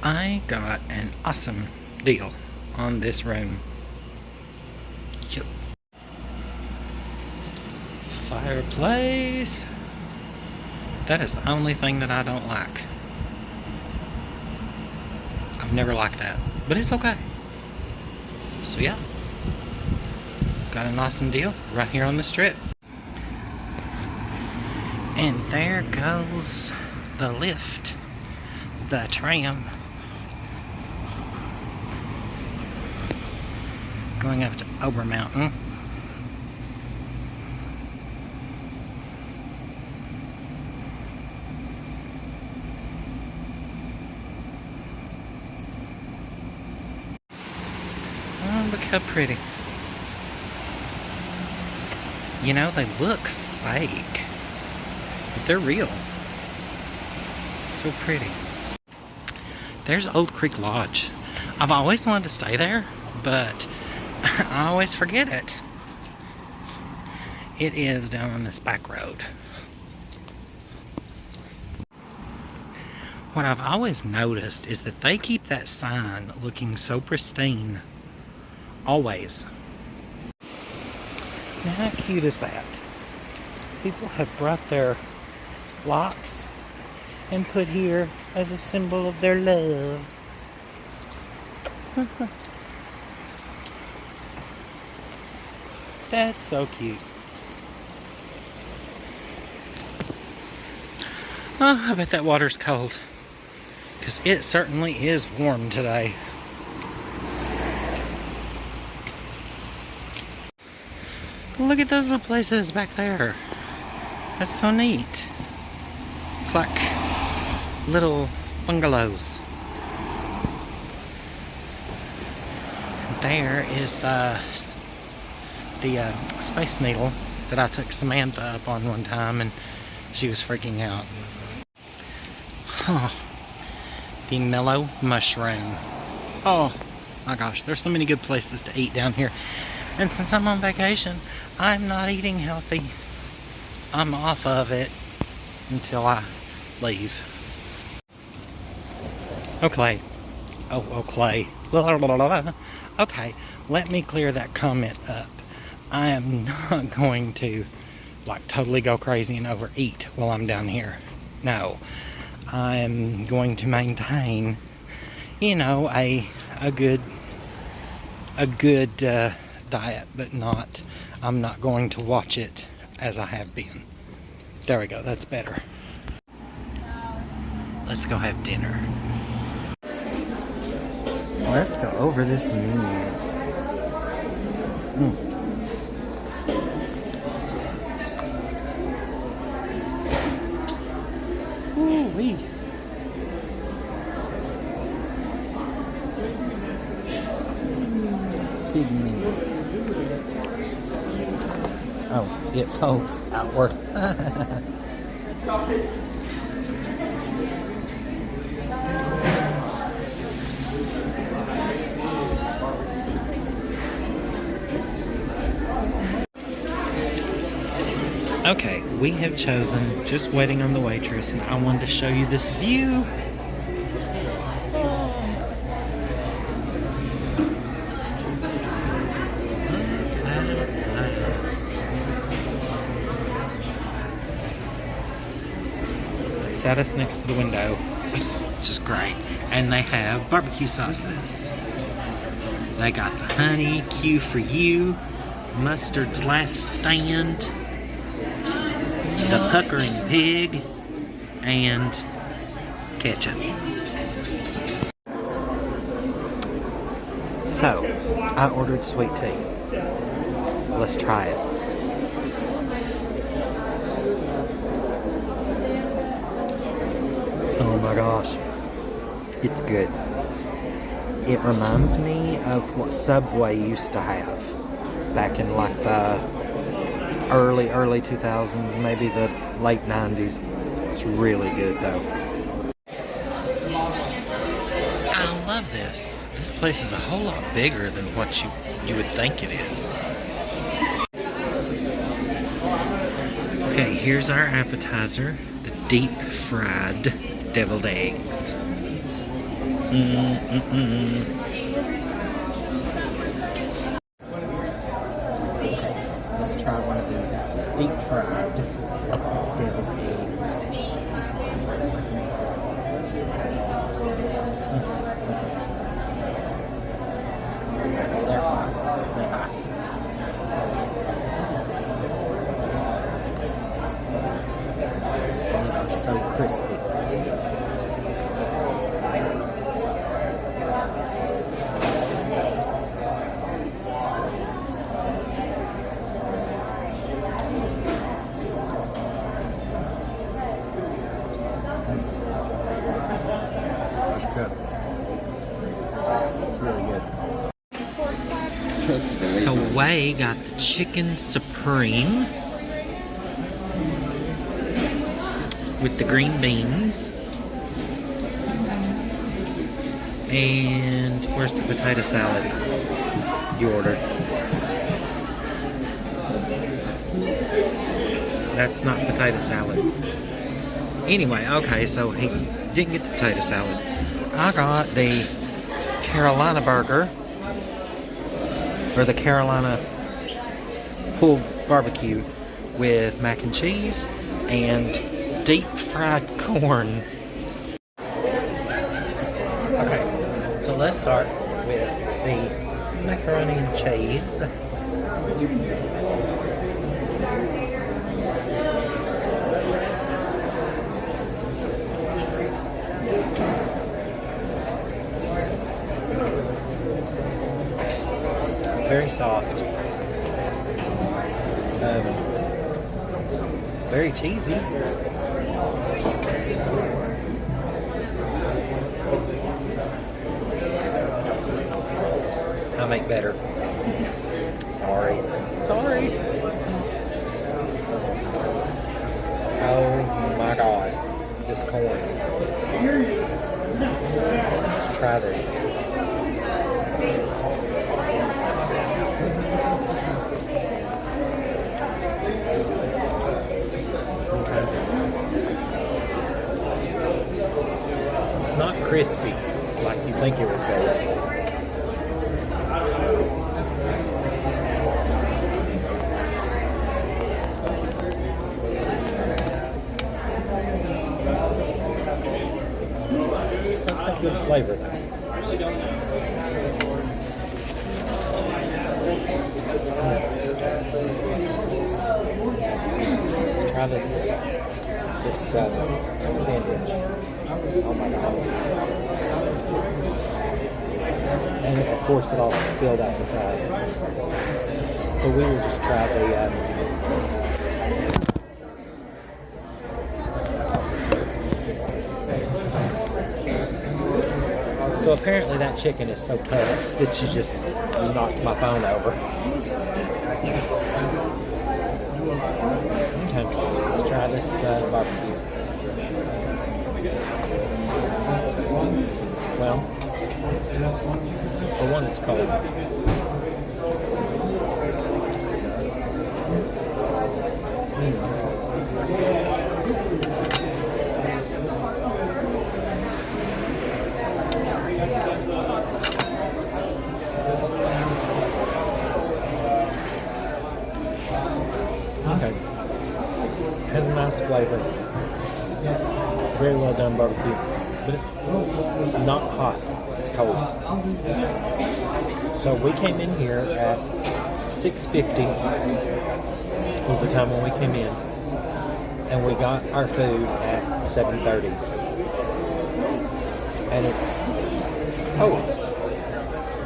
I got an awesome deal on this room. Yep. Fireplace. That is the only thing that I don't like. I've never liked that, but it's okay. So yeah, got an awesome deal right here on the strip. And there goes the lift, the tram, going up to Ober Mountain. Oh, look how pretty. You know, they look fake, but they're real. So pretty. There's Old Creek Lodge. I've always wanted to stay there, but I always forget it. It is down on this back road. What I've always noticed is that they keep that sign looking so pristine. Always. Now how cute is that? People have brought their locks and put here as a symbol of their love. That's so cute. Oh, I bet that water's cold. Because it certainly is warm today. Look at those little places back there. That's so neat. It's like little bungalows. There is the Space Needle that I took Samantha up on one time and she was freaking out. Huh. The Mellow Mushroom. Oh my gosh, there's so many good places to eat down here. And since I'm on vacation, I'm not eating healthy. I'm off of it until I leave. Okay. Oh, Clay. Okay, let me clear that comment up. I am not going to, like, totally go crazy and overeat while I'm down here. No. I'm going to maintain, you know, a good diet, but not, I'm not going to watch it as I have been. There we go, that's better. Let's go have dinner. So let's go over this menu. Ooh-wee. Big menu. Oh, it folds outward. Okay, we have chosen, just waiting on the waitress, and I wanted to show you this view. They sat us next to the window, which is great. And they have barbecue sauces. They got the honey, Q for you, mustard's last stand, the puckering pig, and ketchup. So, I ordered sweet tea. Let's try it. Oh my gosh. It's good. It reminds me of what Subway used to have back in like the early 2000s, maybe the late 90s. It's really good though. I love this. This place is a whole lot bigger than what you would think it is. Okay, here's our appetizer, the deep fried deviled eggs. Okay, let's try one of these deep fried deviled eggs. They're hot. They're hot. And they're so crispy. That's good. It's really good. So Way got the chicken supreme with the green beans. And where's the potato salad you ordered? That's not potato salad. Anyway, okay, so he didn't get the potato salad. I got the Carolina burger, or the Carolina pulled barbecue with mac and cheese and deep fried corn. Okay, so let's start with the macaroni and cheese. Very soft. Very cheesy. I make better. Sorry. Sorry. Oh my God. This corn. Let's try this. It's not crispy like you think it would be. It does have good flavor though. Let's try this sandwich. Oh my God. And of course it all spilled out the side. So we will just try the so apparently that chicken is so tough that you just knocked my phone over. Okay, let's try this barbecue. Well, for one, it's cold. Okay. Has a nice flavor. Very well done barbecue. But it's not hot. It's cold. So we came in here at 6:50 was the time when we came in. And we got our food at 7:30. And it's cold.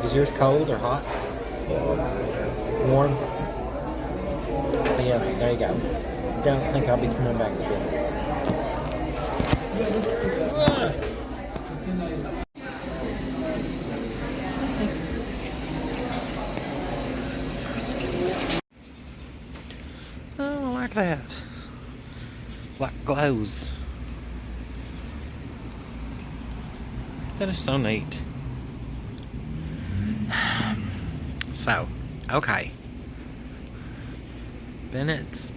Is yours cold or hot? Warm? So yeah, there you go. Don't think I'll be coming back to Bennett's. Oh, I like that. Like glows. That is so neat. So, okay. Bennett's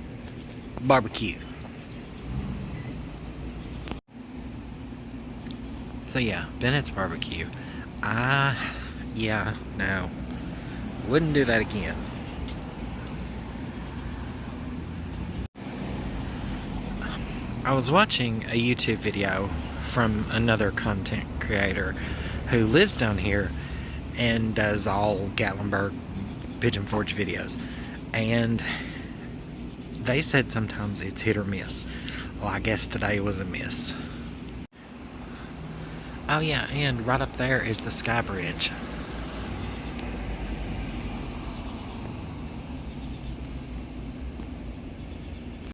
barbecue. So yeah, Bennett's barbecue. Yeah, no. Wouldn't do that again. I was watching a YouTube video from another content creator who lives down here and does all Gatlinburg Pigeon Forge videos. And they said sometimes it's hit or miss. Well, I guess today was a miss. Oh yeah, and right up there is the Sky Bridge.